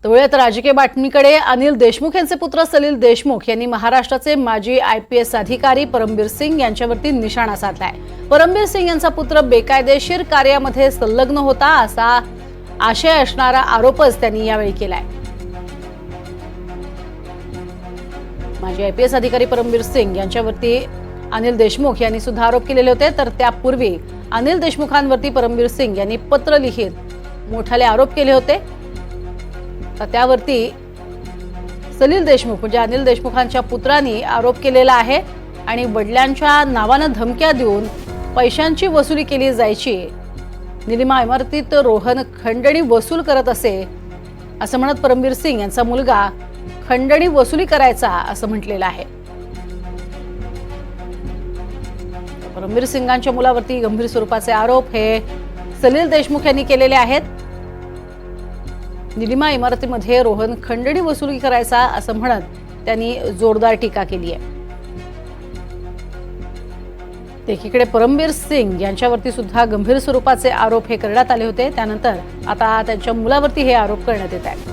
तर राजकीय बातमीकडे अनिल देशमुख यांचे पुत्र सलील देशमुख यांनी महाराष्ट्राचे माजी IPS अधिकारी परमबीर सिंग यांच्यावरती निशाणा साधलाय। परमबीर सिंग यांचा पुत्र बेकायदेशीर कार्यामध्ये संलग्न होता असा आशय असणारा आरोपच त्यांनी यावेळी केलाय। माजी IPS अधिकारी परमबीर सिंग यांच्यावरती अनिल देशमुख यांनी सुद्धा आरोप केलेले होते। तर त्यापूर्वी अनिल देशमुखांवरती परमबीर सिंग यांनी पत्र लिहित मोठाले आरोप केले होते। तर त्यावरती सलील देशमुख म्हणजे अनिल देशमुखांच्या पुत्रांनी आरोप केलेला आहे आणि वडिलांच्या नावाने धमक्या देऊन पैशांची वसुली केली जायची। निलिमा इमारतीत रोहन खंडणी वसूल करत असे असं म्हणत परमबीर सिंग यांचा मुलगा खंडणी वसुली करायचा असं म्हटलेलं आहे। परमबीर सिंगांच्या मुलावरती गंभीर स्वरूपाचे आरोप हे सलील देशमुख यांनी केलेले आहेत। निलिमा इमारतीमध्ये रोहन खंडणी वसुली करायचा असं म्हणत त्यांनी जोरदार टीका केली आहे। एकीकडे परमबीर सिंग यांच्यावरती सुद्धा गंभीर स्वरूपाचे आरोप हे करण्यात आले होते। त्यानंतर आता त्यांच्या मुलावरती हे आरोप करण्यात येत आहेत।